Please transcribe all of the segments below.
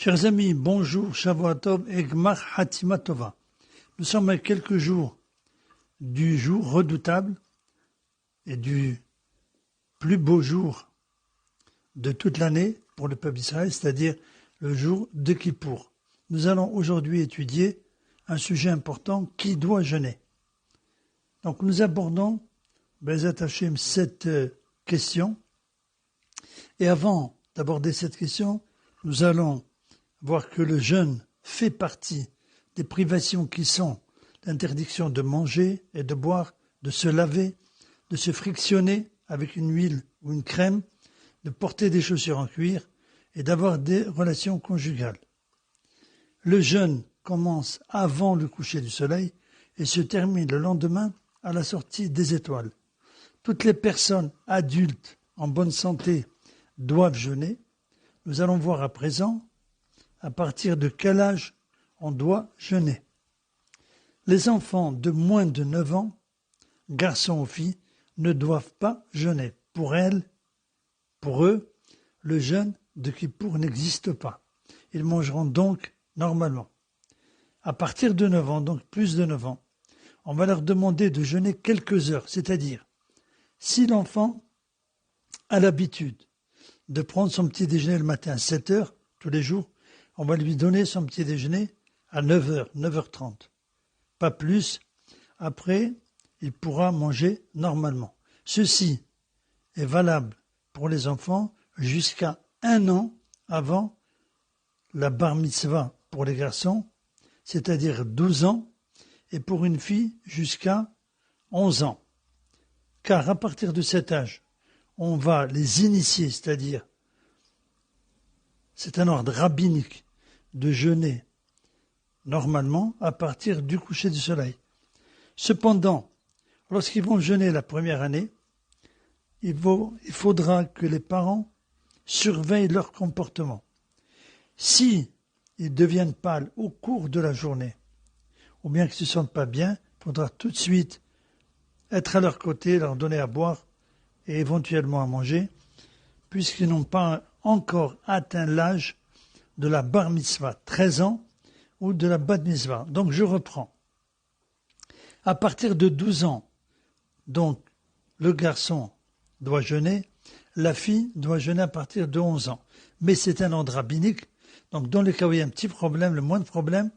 Chers amis, bonjour, Shavua Tov et Gmar Hatima Tova. Nous sommes à quelques jours du jour redoutable et du plus beau jour de toute l'année pour le peuple d'Israël, c'est-à-dire le jour de Kippour. Nous allons aujourd'hui étudier un sujet important, qui doit jeûner. Donc nous abordons, Bezat Hashem, cette question. Et avant d'aborder cette question, nous allons voir que le jeûne fait partie des privations qui sont l'interdiction de manger et de boire, de se laver, de se frictionner avec une huile ou une crème, de porter des chaussures en cuir et d'avoir des relations conjugales. Le jeûne commence avant le coucher du soleil et se termine le lendemain à la sortie des étoiles. Toutes les personnes adultes en bonne santé doivent jeûner. Nous allons voir à présent à partir de quel âge on doit jeûner. Les enfants de moins de 9 ans, garçons ou filles, ne doivent pas jeûner. Pour eux, le jeûne de Kippour n'existe pas. Ils mangeront donc normalement. À partir de 9 ans, donc plus de 9 ans, on va leur demander de jeûner quelques heures, c'est-à-dire, si l'enfant a l'habitude de prendre son petit déjeuner le matin à 7 heures tous les jours, on va lui donner son petit déjeuner à 9h, 9h30. Pas plus. Après, il pourra manger normalement. Ceci est valable pour les enfants jusqu'à 1 an avant la bar mitzvah pour les garçons, c'est-à-dire 12 ans, et pour une fille jusqu'à 11 ans. Car à partir de cet âge, on va les initier, c'est-à-dire, c'est un ordre rabbinique de jeûner normalement à partir du coucher du soleil. Cependant, lorsqu'ils vont jeûner la première année, il faudra que les parents surveillent leur comportement. Si ils deviennent pâles au cours de la journée, ou bien qu'ils ne se sentent pas bien, il faudra tout de suite être à leur côté, leur donner à boire et éventuellement à manger, puisqu'ils n'ont pas encore atteint l'âge de la bar mitzvah, 13 ans, ou de la bat mitzvah. Donc je reprends. À partir de 12 ans, donc le garçon doit jeûner, la fille doit jeûner à partir de 11 ans. Mais c'est un ordre rabbinique, donc dans le cas où il y a un petit problème, le moins de problème,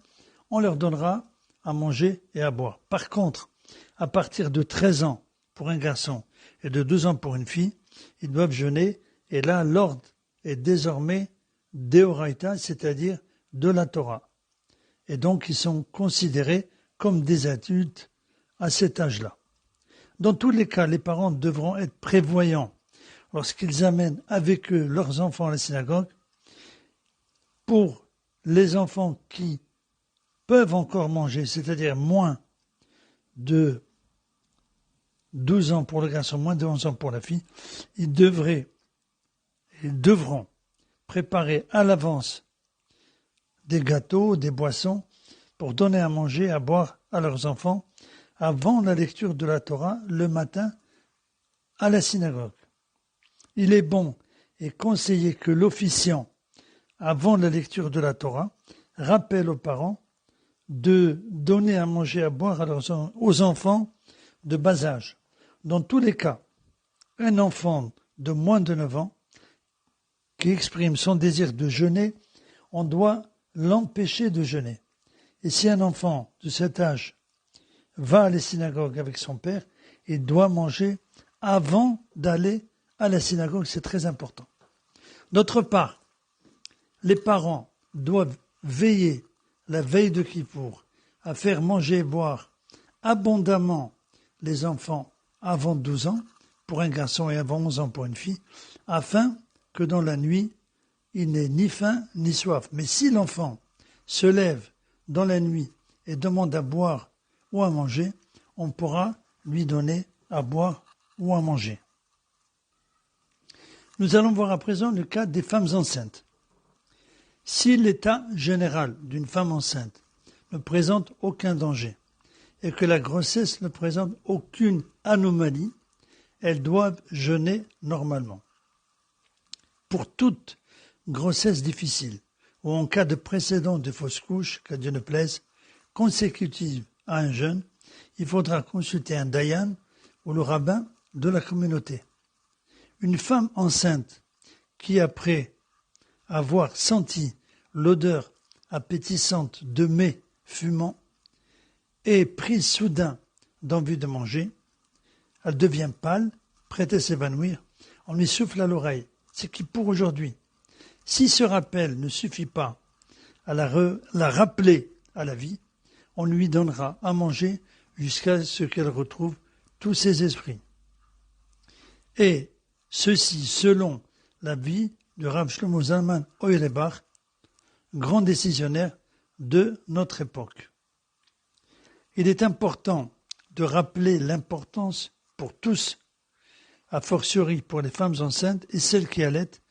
on leur donnera à manger et à boire. Par contre, à partir de 13 ans pour un garçon et de 12 ans pour une fille, ils doivent jeûner, et là l'ordre est désormais d'Eoraita, c'est-à-dire de la Torah. Et donc ils sont considérés comme des adultes à cet âge-là. Dans tous les cas, les parents devront être prévoyants lorsqu'ils amènent avec eux leurs enfants à la synagogue. Pour les enfants qui peuvent encore manger, c'est-à-dire moins de 12 ans pour le garçon, moins de 11 ans pour la fille, ils devront préparer à l'avance des gâteaux, des boissons, pour donner à manger, à boire à leurs enfants avant la lecture de la Torah le matin à la synagogue. Il est bon et conseillé que l'officiant, avant la lecture de la Torah, rappelle aux parents de donner à manger, à boire aux enfants de bas âge. Dans tous les cas, un enfant de moins de 9 ans qui exprime son désir de jeûner, on doit l'empêcher de jeûner. Et si un enfant de cet âge va à la synagogue avec son père, il doit manger avant d'aller à la synagogue, c'est très important. D'autre part, les parents doivent veiller la veille de Kippour à faire manger et boire abondamment les enfants avant 12 ans pour un garçon et avant 11 ans pour une fille, afin que dans la nuit, il n'ait ni faim ni soif. Mais si l'enfant se lève dans la nuit et demande à boire ou à manger, on pourra lui donner à boire ou à manger. Nous allons voir à présent le cas des femmes enceintes. Si l'état général d'une femme enceinte ne présente aucun danger et que la grossesse ne présente aucune anomalie, elles doivent jeûner normalement. Pour toute grossesse difficile ou en cas de précédent de fausse couche, qu'à Dieu ne plaise, consécutive à un jeûne, il faudra consulter un dayan ou le rabbin de la communauté. Une femme enceinte qui, après avoir senti l'odeur appétissante de mets fumant, est prise soudain d'envie de manger, elle devient pâle, prête à s'évanouir, on lui souffle à l'oreille. C'est qui pour aujourd'hui. Si ce rappel ne suffit pas à la rappeler à la vie, on lui donnera à manger jusqu'à ce qu'elle retrouve tous ses esprits. Et ceci selon la vie de Rav Shlomo Zalman Auerbach, grand décisionnaire de notre époque. Il est important de rappeler l'importance pour tous, a fortiori pour les femmes enceintes et celles qui allaitent,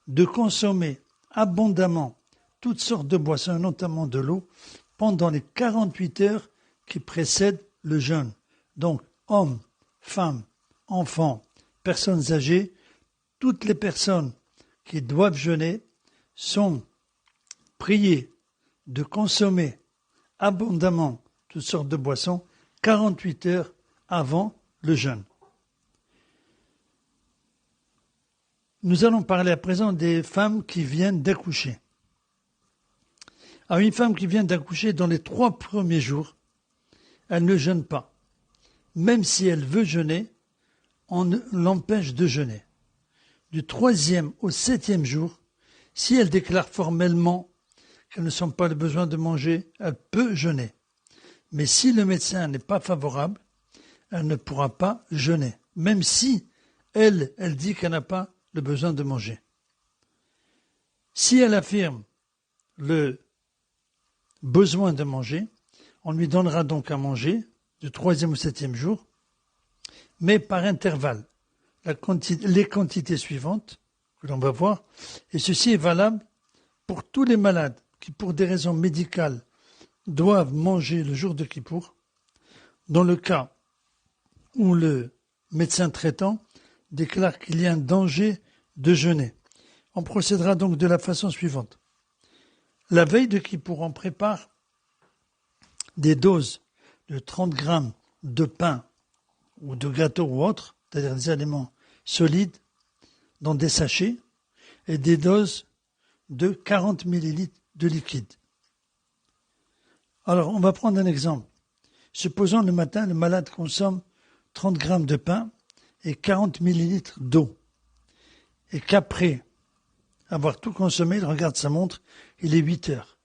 de consommer abondamment toutes sortes de boissons, notamment de l'eau, pendant les 48 heures qui précèdent le jeûne. Donc, hommes, femmes, enfants, personnes âgées, toutes les personnes qui doivent jeûner sont priées de consommer abondamment toutes sortes de boissons 48 heures avant le jeûne. Nous allons parler à présent des femmes qui viennent d'accoucher. Alors, une femme qui vient d'accoucher dans les 3 premiers jours, elle ne jeûne pas. Même si elle veut jeûner, on l'empêche de jeûner. Du 3e au 7e jour, si elle déclare formellement qu'elle ne sent pas le besoin de manger, elle peut jeûner. Mais si le médecin n'est pas favorable, elle ne pourra pas jeûner, même si elle dit qu'elle n'a pas le besoin de manger. Si elle affirme le besoin de manger, on lui donnera donc à manger du 3e au 7e jour, mais par intervalle, les quantités suivantes que l'on va voir, et ceci est valable pour tous les malades qui, pour des raisons médicales, doivent manger le jour de Kippour, dans le cas où le médecin traitant déclare qu'il y a un danger de jeûner. On procédera donc de la façon suivante. La veille de Kippour, on prépare des doses de 30 grammes de pain ou de gâteau ou autre, c'est-à-dire des aliments solides, dans des sachets, et des doses de 40 millilitres de liquide. Alors, on va prendre un exemple. Supposons le matin, le malade consomme 30 grammes de pain et 40 millilitres d'eau. Et qu'après avoir tout consommé, il regarde sa montre, il est 8 heures.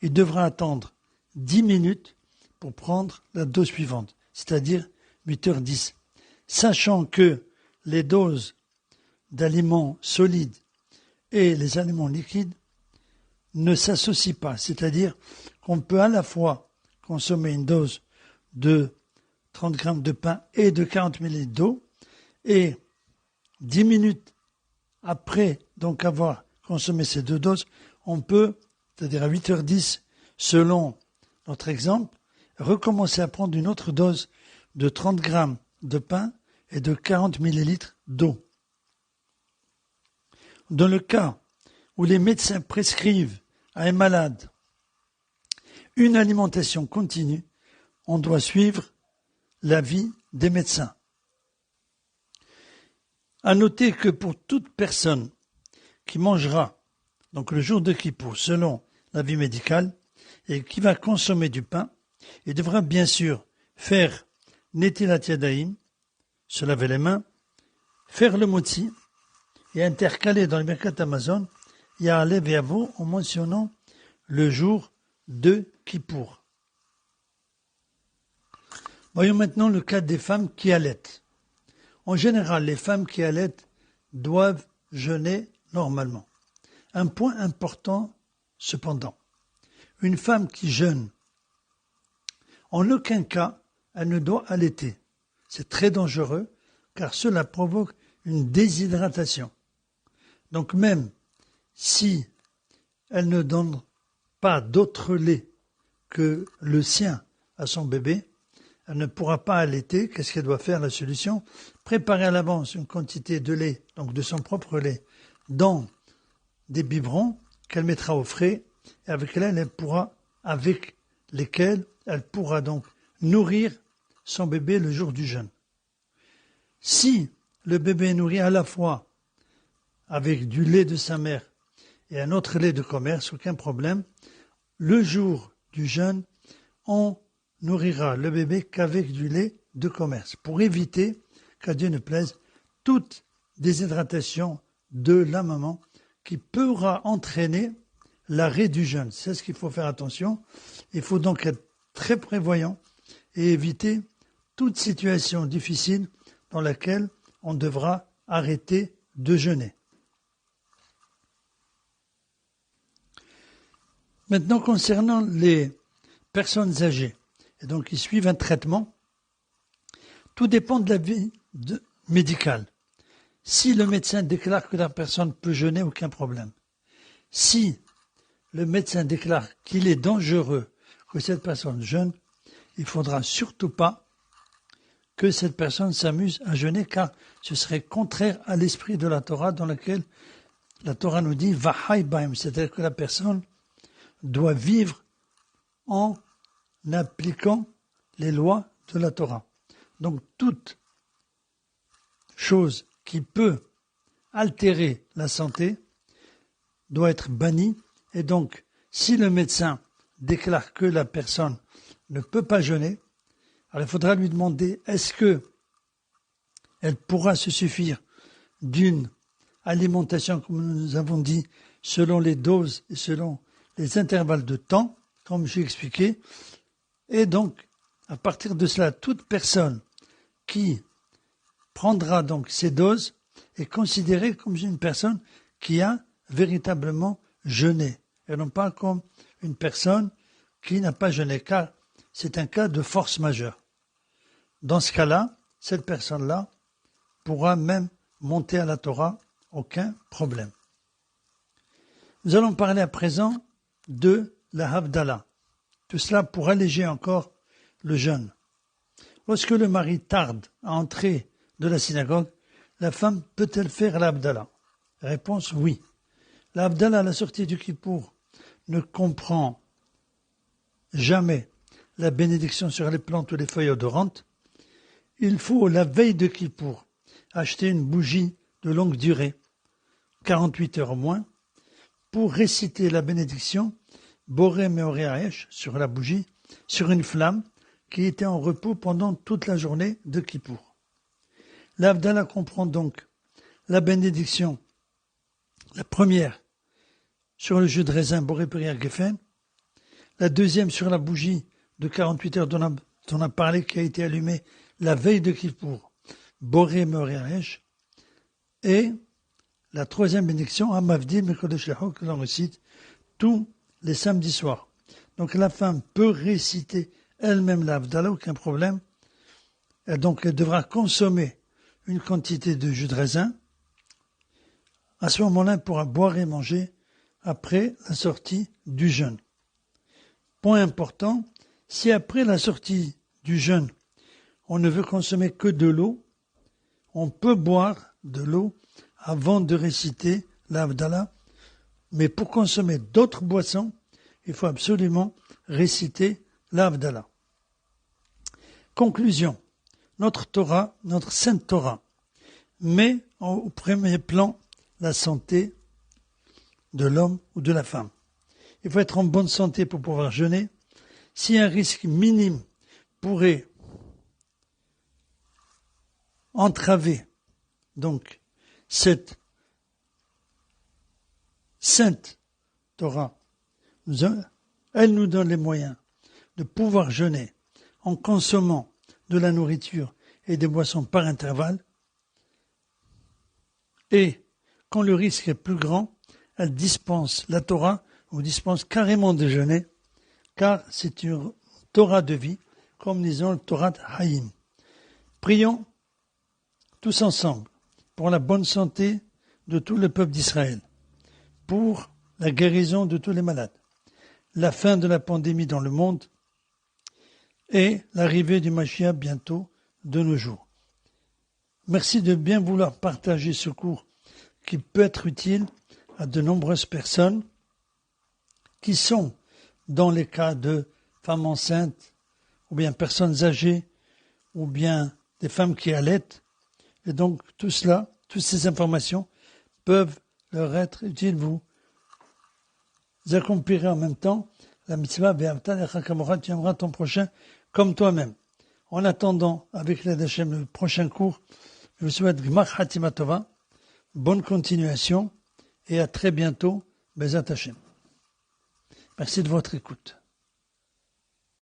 Il devra attendre 10 minutes pour prendre la dose suivante, c'est-à-dire 8h10. Sachant que les doses d'aliments solides et les aliments liquides ne s'associent pas, c'est-à-dire qu'on peut à la fois consommer une dose de 30 grammes de pain et de 40 millilitres d'eau, et 10 minutes après donc avoir consommé ces deux doses, on peut, c'est-à-dire à 8h10, selon notre exemple, recommencer à prendre une autre dose de 30 grammes de pain et de 40 millilitres d'eau. Dans le cas où les médecins prescrivent à un malade une alimentation continue, on doit suivre l'avis des médecins. À noter que pour toute personne qui mangera, donc le jour de Kippour, selon l'avis médical, et qui va consommer du pain, il devra bien sûr faire Netilat Yadayim, se laver les mains, faire le motzi, et intercaler dans le Birkat Amazon, Ya'alev et Yavo, en mentionnant le jour de Kippour. Voyons maintenant le cas des femmes qui allaitent. En général, les femmes qui allaitent doivent jeûner normalement. Un point important, cependant, une femme qui jeûne, en aucun cas, elle ne doit allaiter. C'est très dangereux, car cela provoque une déshydratation. Donc même si elle ne donne pas d'autre lait que le sien à son bébé, elle ne pourra pas allaiter. Qu'est-ce qu'elle doit faire? La solution, préparer à l'avance une quantité de lait, donc de son propre lait, dans des biberons qu'elle mettra au frais et avec lesquelles elle pourra donc nourrir son bébé le jour du jeûne. Si le bébé est nourri à la fois avec du lait de sa mère et un autre lait de commerce, aucun problème, le jour du jeûne, on nourrira le bébé qu'avec du lait de commerce pour éviter, qu'à Dieu ne plaise, toute déshydratation de la maman qui pourra entraîner l'arrêt du jeûne. C'est ce qu'il faut faire attention. Il faut donc être très prévoyant et éviter toute situation difficile dans laquelle on devra arrêter de jeûner. Maintenant, concernant les personnes âgées, et donc qui suivent un traitement, tout dépend de la vie médicale. Si le médecin déclare que la personne peut jeûner, aucun problème. Si le médecin déclare qu'il est dangereux que cette personne jeûne, il ne faudra surtout pas que cette personne s'amuse à jeûner, car ce serait contraire à l'esprit de la Torah, dans laquelle la Torah nous dit « Vahai baim », c'est-à-dire que la personne doit vivre en appliquant les lois de la Torah. Donc toute chose qui peut altérer la santé doit être bannie, et donc si le médecin déclare que la personne ne peut pas jeûner, alors il faudra lui demander est-ce que elle pourra se suffire d'une alimentation, comme nous avons dit, selon les doses et selon les intervalles de temps, comme j'ai expliqué. Et donc, à partir de cela, toute personne qui prendra donc ces doses est considérée comme une personne qui a véritablement jeûné, et non pas comme une personne qui n'a pas jeûné, car c'est un cas de force majeure. Dans ce cas-là, cette personne-là pourra même monter à la Torah, aucun problème. Nous allons parler à présent de la Havdalah. Tout cela pour alléger encore le jeûne. Lorsque le mari tarde à entrer de la synagogue, la femme peut-elle faire la Havdalah? Réponse oui. La Havdalah à la sortie du Kippour ne comprend jamais la bénédiction sur les plantes ou les feuilles odorantes. Il faut, la veille de Kippour, acheter une bougie de longue durée, 48 heures au moins, pour réciter la bénédiction Boré Meoré Haesh sur la bougie, sur une flamme qui était en repos pendant toute la journée de Kippour. La Havdalah comprend donc la bénédiction, la première sur le jus de raisin Boré Peria Geffen, la deuxième sur la bougie de 48 heures dont on a parlé, qui a été allumée la veille de Kippour, Boré Meoré Haesh, et la troisième bénédiction, Amavdil Mekodesh Leho, que l'on récite tous les samedis soirs. Donc la femme peut réciter elle-même la Havdalah, aucun problème. Et donc elle devra consommer une quantité de jus de raisin. À ce moment-là, elle pourra boire et manger après la sortie du jeûne. Point important, si après la sortie du jeûne, on ne veut consommer que de l'eau, on peut boire de l'eau avant de réciter la Havdalah, mais pour consommer d'autres boissons, il faut absolument réciter la Havdalah. Conclusion, notre Torah, notre Sainte Torah, met au premier plan la santé de l'homme ou de la femme. Il faut être en bonne santé pour pouvoir jeûner. Si un risque minime pourrait entraver donc cette Sainte Torah, elle nous donne les moyens de pouvoir jeûner en consommant de la nourriture et des boissons par intervalle. Et quand le risque est plus grand, elle dispense la Torah, ou dispense carrément de jeûner, car c'est une Torah de vie, comme disons le Torah Haïm. Prions tous ensemble pour la bonne santé de tout le peuple d'Israël, pour la guérison de tous les malades, la fin de la pandémie dans le monde et l'arrivée du Mashiach bientôt de nos jours. Merci de bien vouloir partager ce cours qui peut être utile à de nombreuses personnes. qui sont dans les cas de femmes enceintes, ou bien personnes âgées, ou bien des femmes qui allaitent. Et donc, tout cela, toutes ces informations peuvent leur être utiles. Vous accomplirez en même temps la mitzvah, tu aimeras ton prochain comme toi-même. En attendant, avec l'aide d'Hachem, le prochain cours, je vous souhaite Gmach Hatima Tova, bonne continuation et à très bientôt, Bezat Hachem. Merci de votre écoute.